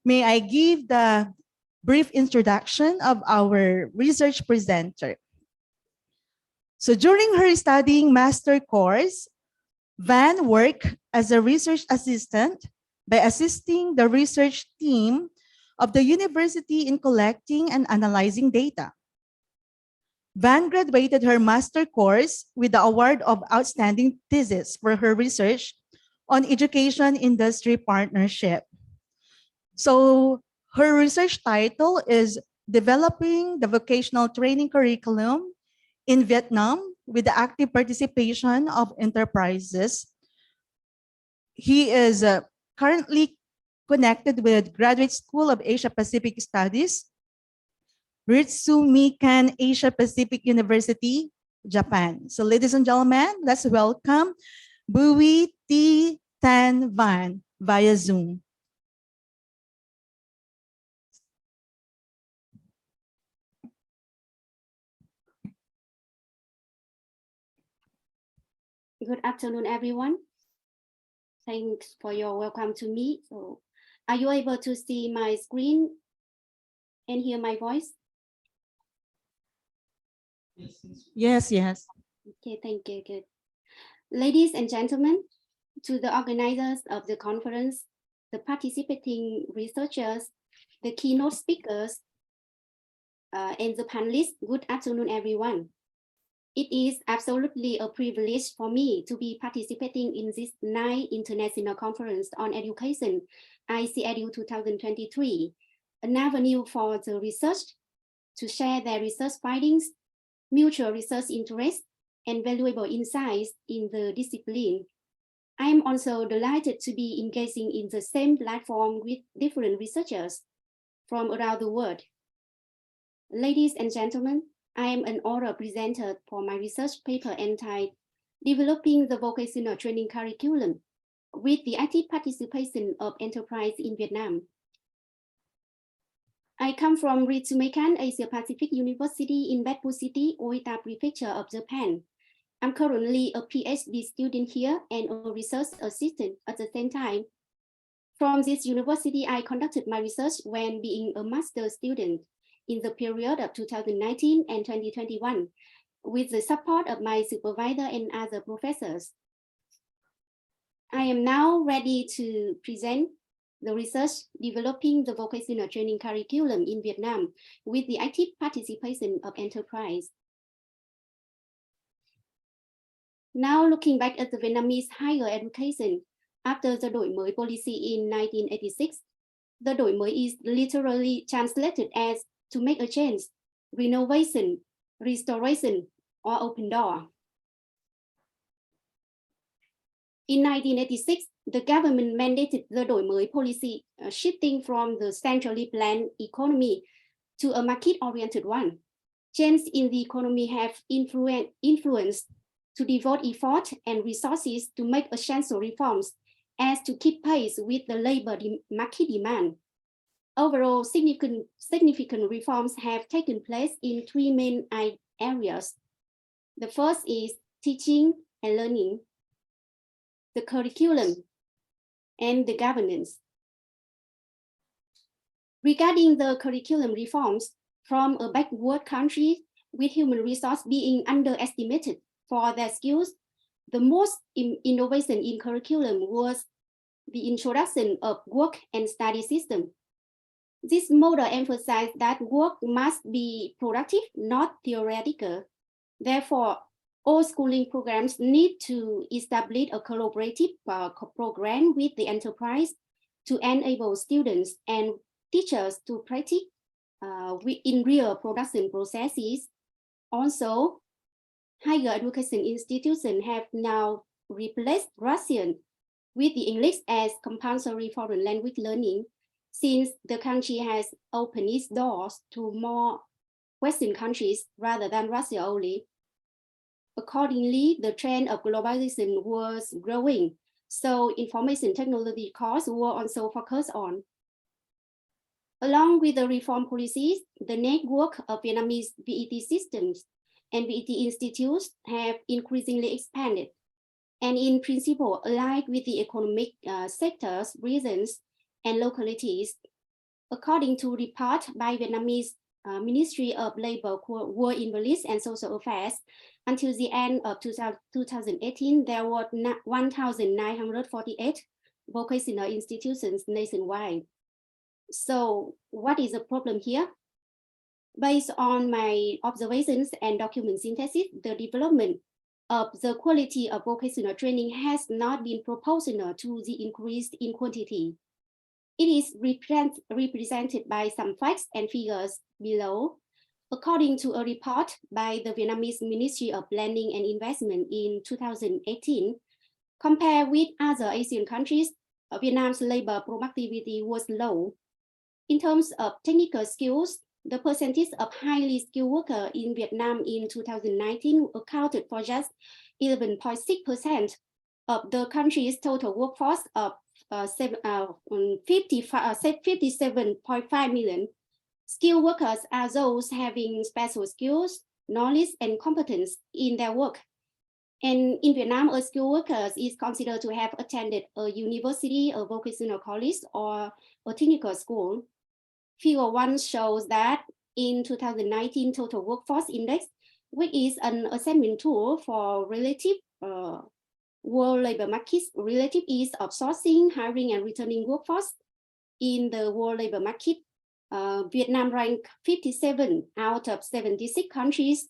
May I give the brief introduction of our research presenter. So during her studying master course, Van worked as a research assistant by assisting the research team of the university in collecting and analyzing data. Van graduated her master course with the award of outstanding thesis for her research on education industry partnership. So her research title is Developing the Vocational Training Curriculum in Vietnam with the active participation of enterprises. He is currently connected with Graduate School of Asia Pacific Studies, Ritsumikan Asia Pacific University, Japan. So ladies and gentlemen, let's welcome BUI T. Tan Van via Zoom. Good afternoon, everyone. Thanks for your welcome to me. So, are you able to see my screen and hear my voice? Yes, yes. Okay, thank you. Good. Ladies and gentlemen, to the organizers of the conference, the participating researchers, the keynote speakers, and the panelists, good afternoon, everyone. It is absolutely a privilege for me to be participating in this 9th International Conference on Education, ICEDU 2023, an avenue for the research to share their research findings, mutual research interests, and valuable insights in the discipline. I am also delighted to be engaging in the same platform with different researchers from around the world. Ladies and gentlemen, I am an oral presenter for my research paper entitled Developing the Vocational Training Curriculum with the active participation of enterprise in Vietnam. I come from Ritsumikan Asia Pacific University in Beppu City, Oita Prefecture of Japan. I'm currently a PhD student here and a research assistant at the same time. From this university, I conducted my research when being a master's student in the period of 2019 and 2021, with the support of my supervisor and other professors. I am now ready to present the research developing the vocational training curriculum in Vietnam with the active participation of enterprise. Now looking back at the Vietnamese higher education, after the đổi mới policy in 1986, the đổi mới is literally translated as to make a change, renovation, restoration, or open door. In 1986, the government mandated the đổi mới policy, shifting from the centrally planned economy to a market-oriented one. Changes in the economy have influenced to devote effort and resources to make essential reforms as to keep pace with the labor market demand. Overall, significant reforms have taken place in 3 main areas. The first is teaching and learning, the curriculum, and the governance. Regarding the curriculum reforms, from a backward country with human resource being underestimated for their skills, the most innovation in curriculum was the introduction of work and study system. This model emphasized that work must be productive, not theoretical. Therefore, all schooling programs need to establish a collaborative program with the enterprise to enable students and teachers to practice in real production processes. Also, higher education institutions have now replaced Russian with the English as compulsory foreign language learning, since the country has opened its doors to more Western countries rather than Russia only. Accordingly, the trend of globalization was growing, so information technology courses were also focused on. Along with the reform policies, the network of Vietnamese VET systems and VET institutes have increasingly expanded, and in principle aligned with the economic sectors, regions, and localities. According to report by Vietnamese Ministry of Labor, War Invalidist and Social Affairs, until the end of 2018, there were 1,948 vocational institutions nationwide. So what is the problem here? Based on my observations and document synthesis, the development of the quality of vocational training has not been proportional to the increase in quantity. It is represented by some facts and figures below. According to a report by the Vietnamese Ministry of Planning and Investment in 2018, compared with other Asian countries, Vietnam's labor productivity was low. In terms of technical skills, the percentage of highly skilled workers in Vietnam in 2019 accounted for just 11.6% of the country's total workforce of 57.5 million. Skilled workers are those having special skills, knowledge, and competence in their work. And in Vietnam, a skilled worker is considered to have attended a university, a vocational college, or a technical school. Figure 1 shows that in 2019 total workforce index, which is an assessment tool for relative world labor markets, relative ease of sourcing, hiring, and returning workforce in the world labor market. Vietnam ranked 57 out of 76 countries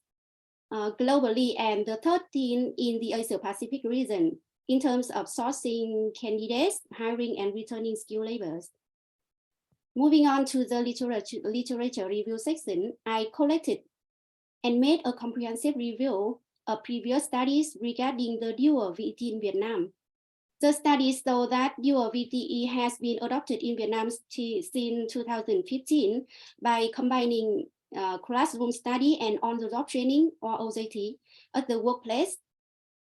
globally and the 13 in the Asia Pacific region in terms of sourcing candidates, hiring, and returning skilled laborers. Moving on to the literature review section, I collected and made a comprehensive review of previous studies regarding the dual VTE in Vietnam. The studies show that dual VTE has been adopted in Vietnam since 2015 by combining classroom study and on-the-job training, or OJT, at the workplace.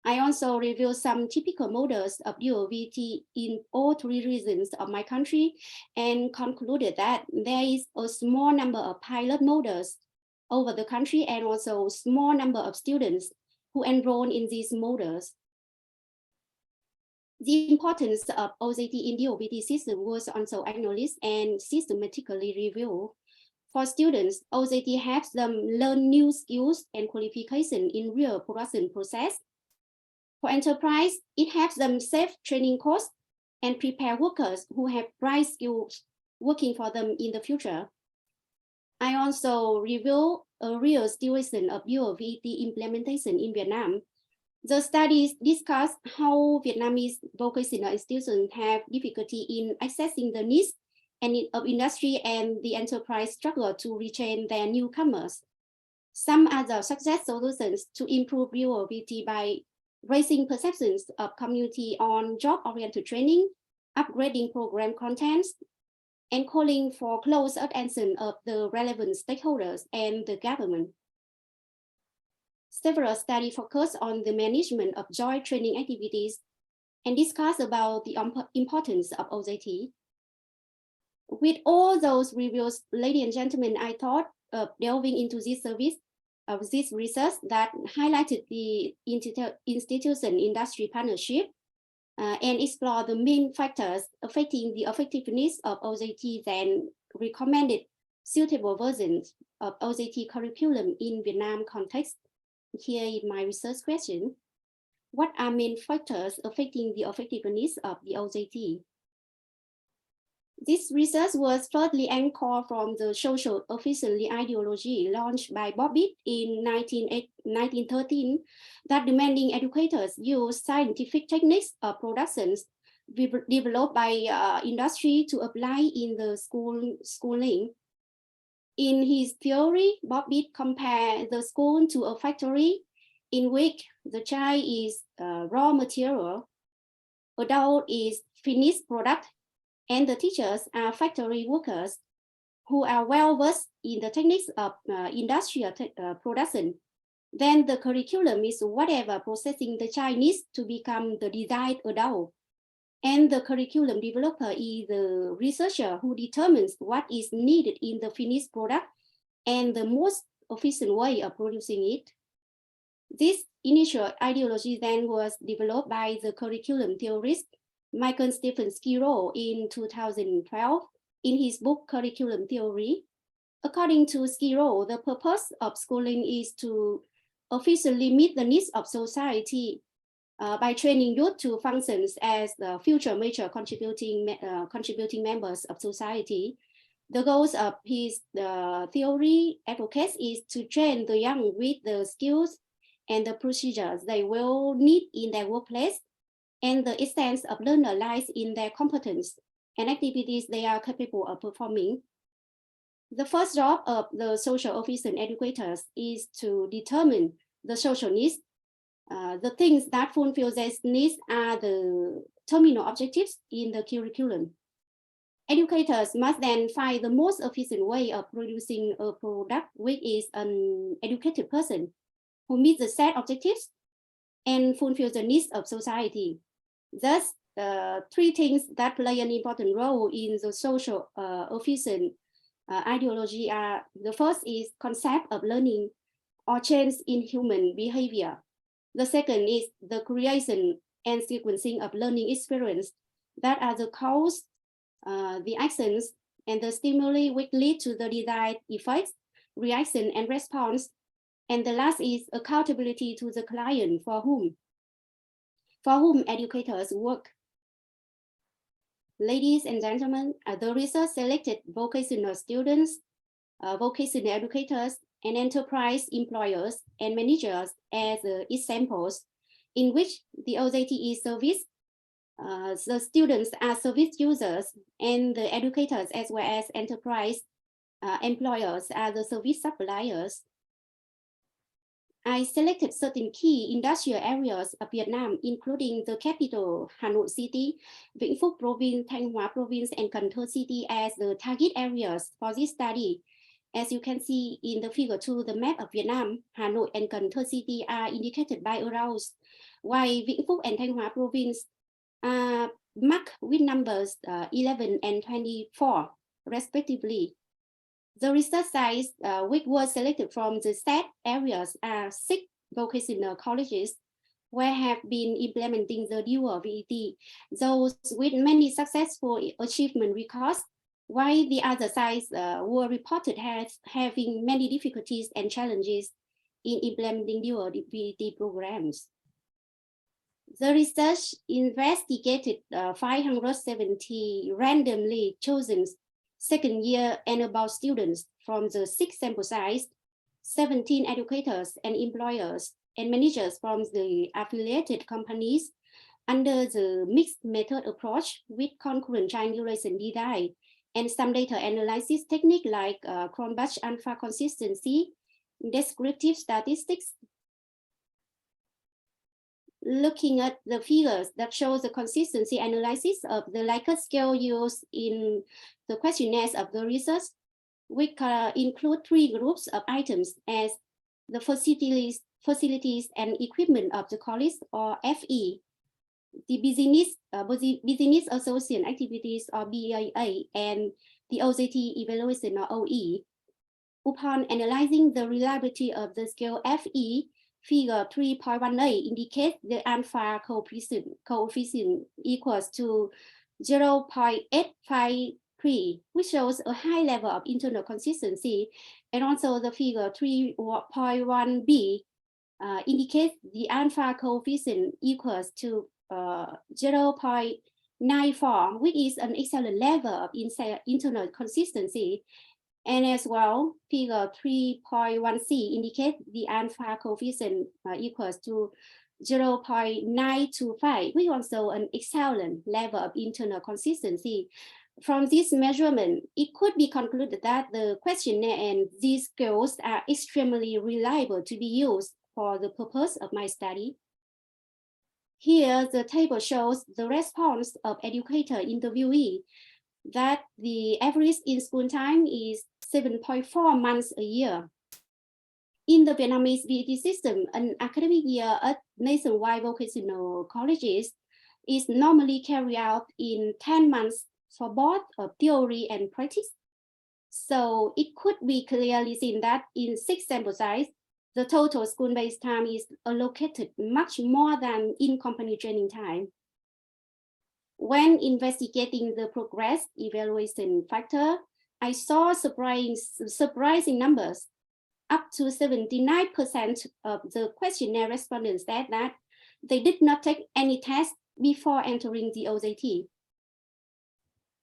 I also reviewed some typical models of dual VTE in all 3 regions of my country and concluded that there is a small number of pilot models over the country and also a small number of students who enroll in these models. The importance of OJT in the OBT system was also acknowledged and systematically reviewed. For students, OJT helps them learn new skills and qualifications in real production process. For enterprise, it helps them save training costs and prepare workers who have bright skills working for them in the future. I also review a real situation of dual VT implementation in Vietnam. The studies discuss how Vietnamese vocational institutions have difficulty in accessing the needs of industry and the enterprise struggle to retain their newcomers. Some other success solutions to improve dual VT by raising perceptions of community on job-oriented training, upgrading program contents, and calling for close attention of the relevant stakeholders and the government. Several studies focus on the management of joint training activities and discuss about the importance of OJT. With all those reviews, ladies and gentlemen, I thought of delving into this service of this research that highlighted the institution-industry partnership and explore the main factors affecting the effectiveness of OJT, then recommended suitable versions of OJT curriculum in Vietnam context. Here is my research question. What are main factors affecting the effectiveness of the OJT? This research was thirdly anchored from the social efficiency ideology launched by Bobbitt in 1913 that demanding educators use scientific techniques of productions developed by industry to apply in the schooling. In his theory, Bobbitt compared the school to a factory in which the child is raw material, adult is finished product, and the teachers are factory workers who are well versed in the techniques of industrial production. Then the curriculum is whatever processing the child needs to become the desired adult. And the curriculum developer is the researcher who determines what is needed in the finished product and the most efficient way of producing it. This initial ideology then was developed by the curriculum theorist Michael Stephen Skiro in 2012 in his book Curriculum Theory. According to Skiro, the purpose of schooling is to officially meet the needs of society by training youth to function as the future major contributing members of society. The goals of his theory advocates is to train the young with the skills and the procedures they will need in their workplace, and the essence of learner lies in their competence and activities they are capable of performing. The first job of the social officer and educators is to determine the social needs. The things that fulfill these needs are the terminal objectives in the curriculum. Educators must then find the most efficient way of producing a product which is an educated person who meets the set objectives and fulfills the needs of society. Thus, three things that play an important role in the social officer ideology are: the first is concept of learning or change in human behavior. The second is the creation and sequencing of learning experience that are the cause, the actions, and the stimuli which lead to the desired effects, reaction, and response. And the last is accountability to the client for whom educators work. Ladies and gentlemen, the research selected vocational students, vocational educators, and enterprise employers and managers as examples in which the OJT is service. The students are service users, and the educators as well as enterprise employers are the service suppliers. I selected certain key industrial areas of Vietnam, including the capital, Hanoi City, Vĩnh Phúc Province, Thanh Hóa Province, and Cần Thơ City as the target areas for this study. As you can see in the figure 2, the map of Vietnam, Hanoi and Cần Thơ City are indicated by arrows, while Vĩnh Phúc and Thanh Hóa Province are marked with numbers 11 and 24, respectively. The research sites which were selected from the set areas are 6 vocational colleges where have been implementing the dual VET, those with many successful achievement records, while the other sites were reported as having many difficulties and challenges in implementing dual VET programs. The research investigated 570 randomly chosen second year and above students from the 6 sample sites, 17 educators and employers and managers from the affiliated companies under the mixed method approach with concurrent triangulation design and some data analysis technique like Cronbach alpha consistency, descriptive statistics. Looking at the figures that show the consistency analysis of the Likert scale used in the questionnaires of the research, we include 3 groups of items as the facilities and equipment of the college, or FE, the business association activities, or BUI, and the OJT evaluation, or OE. Upon analyzing the reliability of the scale FE, figure 3.1a indicates the alpha coefficient equals to 0.853, which shows a high level of internal consistency. And also the figure 3.1b indicates the alpha coefficient equals to 0.94, which is an excellent level of internal consistency. And as well, figure 3.1c indicates the alpha coefficient equals to 0.925, which is also an excellent level of internal consistency. From this measurement, it could be concluded that the questionnaire and these scales are extremely reliable to be used for the purpose of my study. Here, the table shows the response of educator interviewee, that the average in-school time is 7.4 months a year. In the Vietnamese VET system, an academic year at nationwide vocational colleges is normally carried out in 10 months for both theory and practice. So it could be clearly seen that in 6 sample size, the total school-based time is allocated much more than in company training time. When investigating the progress evaluation factor, I saw surprising numbers. Up to 79% of the questionnaire respondents said that they did not take any test before entering the OJT.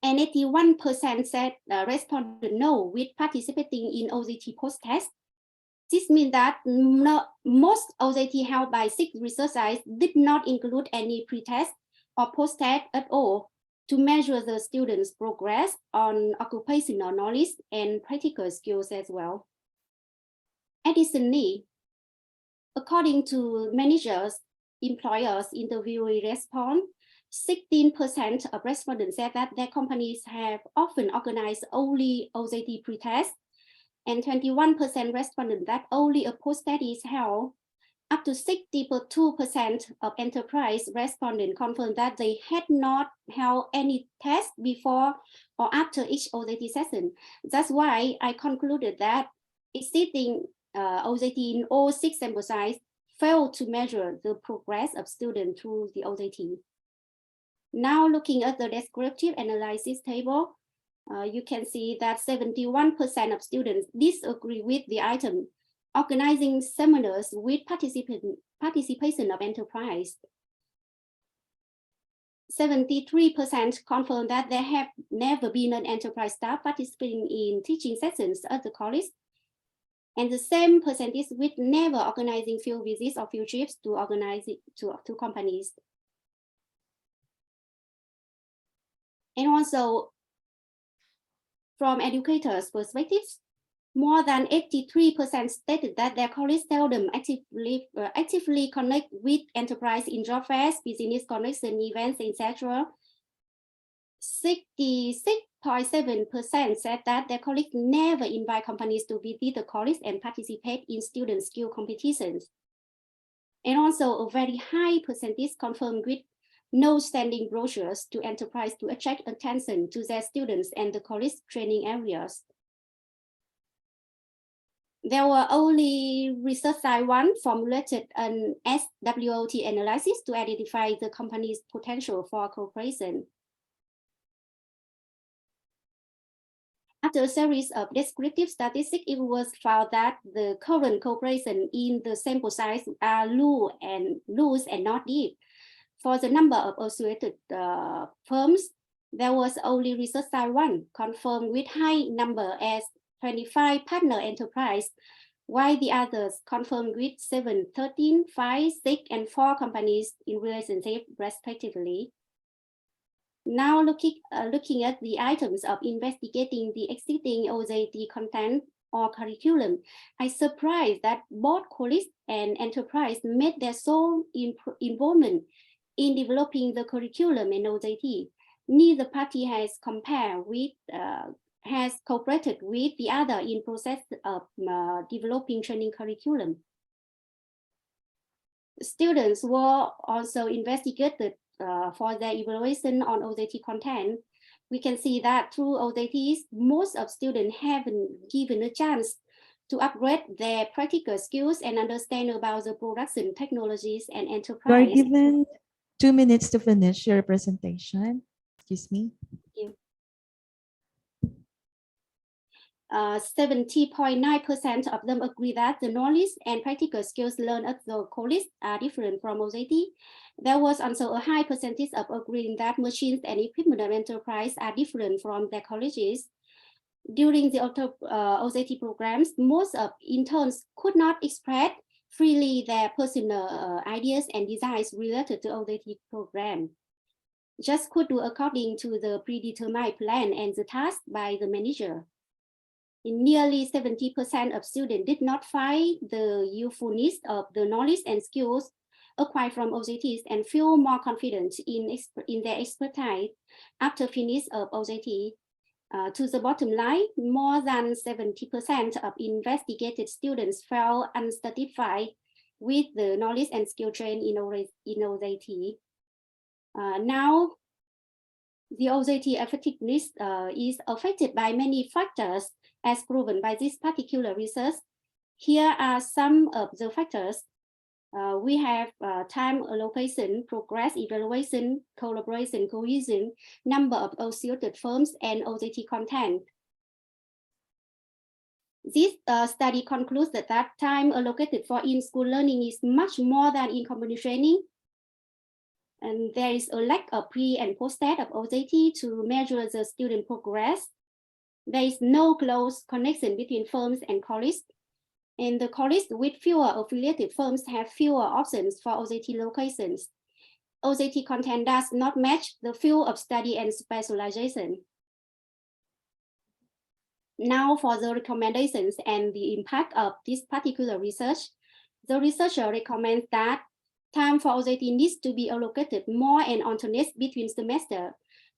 And 81% said responded no with participating in OJT post-test. This means that most OJT held by 6 research sites did not include any pre-test or post-test at all to measure the students' progress on occupational knowledge and practical skills as well. Additionally, according to managers, employers interviewee response, 16% of respondents said that their companies have often organized only OJT pre-test, and 21% responded that only a post-test is held. Up to 62% of enterprise respondents confirmed that they had not held any test before or after each OJT session. That's why I concluded that existing OJT in all 6 sample sites failed to measure the progress of students through the OJT. Now looking at the descriptive analysis table, you can see that 71% of students disagree with the item organizing seminars with participation of enterprise. 73% confirm that there have never been an enterprise staff participating in teaching sessions at the college. And the same percentage with never organizing field visits or field trips to organize it to companies. And also, from educators' perspectives, more than 83% stated that their colleagues seldom actively connect with enterprise in job fairs, business connection events, etc. 66.7% said that their colleagues never invite companies to visit the college and participate in student skill competitions. And also a very high percentage confirmed with no standing brochures to enterprise to attract attention to their students and the college training areas. There were only research site 1 formulated an SWOT analysis to identify the company's potential for cooperation. After a series of descriptive statistics, it was found that the current cooperation in the sample size are loose and not deep. For the number of associated firms, there was only research site 1 confirmed with high number as 25 partner enterprise, while the others confirmed with 7, 13, 5, 6, and 4 companies in relationship respectively. Now looking at the items of investigating the existing OJT content or curriculum, I surprised that both college and enterprise made their sole involvement in developing the curriculum in OJT. Neither party has cooperated with the other in process of developing training curriculum. Students were also investigated for their evaluation on OJT content. We can see that through OJTs, most of students haven't given a chance to upgrade their practical skills and understand about the production technologies and enterprise. You are given 2 minutes to finish your presentation. Excuse me. Thank you. 70.9% of them agree that the knowledge and practical skills learned at the college are different from OJT. There was also a high percentage of agreeing that machines and equipment of enterprise are different from their colleges. During the OJT programs, most of interns could not express freely their personal ideas and designs related to OJT program. Just could do according to the predetermined plan and the task by the manager. Nearly 70% of students did not find the usefulness of the knowledge and skills acquired from OJTs and feel more confident in their expertise after finish of OJT. To the bottom line, more than 70% of investigated students felt unsatisfied with the knowledge and skill trained in OJT. Now, the OJT effectiveness is affected by many factors as proven by this particular research. Here are some of the factors. We have time allocation, progress evaluation, collaboration, cohesion, number of associated firms, and OJT content. This study concludes that time allocated for in-school learning is much more than in-company training. And there is a lack of pre and post-test of OJT to measure the student progress. There is no close connection between firms and colleges. And the colleges with fewer affiliated firms have fewer options for OJT locations. OJT content does not match the field of study and specialization. Now for the recommendations and the impact of this particular research, the researcher recommends that time for OJT needs to be allocated more and alternates between semesters.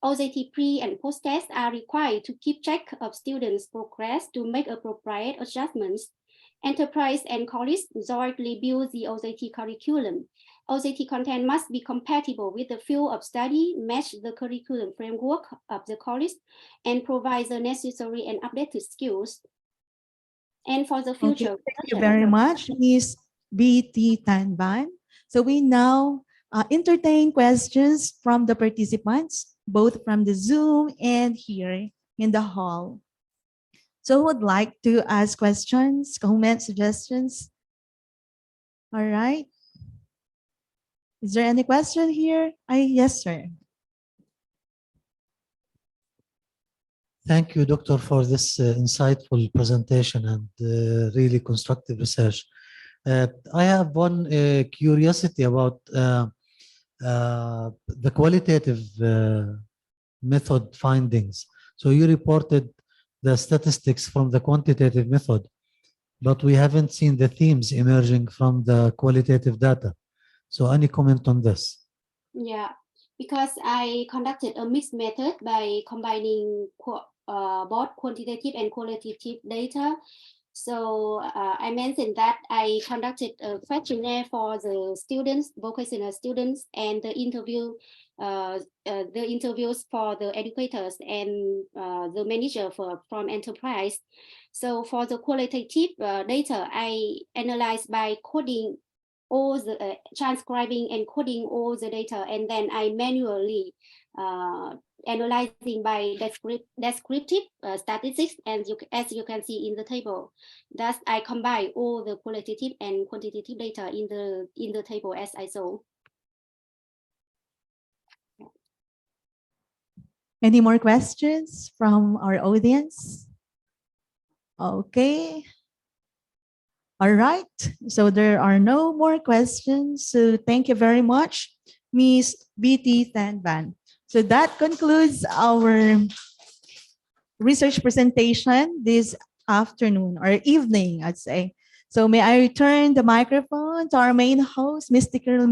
OJT pre and post tests are required to keep track of students' progress to make appropriate adjustments. Enterprise and colleges jointly build the OJT curriculum. OJT content must be compatible with the field of study, match the curriculum framework of the college, and provide the necessary and updated skills. And for the future. Okay, thank you very much, Ms. B.T. Tanban. So we now entertain questions from the participants, both from the Zoom and here in the hall. So who would like to ask questions, comments, suggestions? All right. Is there any question here? Yes, sir. Thank you, Doctor, for this insightful presentation and really constructive research. I have one curiosity about the qualitative method findings. So you reported the statistics from the quantitative method, but we haven't seen the themes emerging from the qualitative data. So any comment on this? Yeah, because I conducted a mixed method by combining both quantitative and qualitative data. So I mentioned that I conducted a questionnaire for the students, vocational students, and the interviews for the educators and the manager from enterprise. So for the qualitative data, I analyzed by coding all the transcribing and coding all the data, and then I manually analyzing by descriptive statistics, and as you can see in the table. Thus, I combine all the qualitative and quantitative data in the table as I saw. Any more questions from our audience? Okay. All right. So there are no more questions. So thank you very much, Ms. B.T. Tanban. So that concludes our research presentation this afternoon or evening, I'd say. So may I return the microphone to our main host, Mr.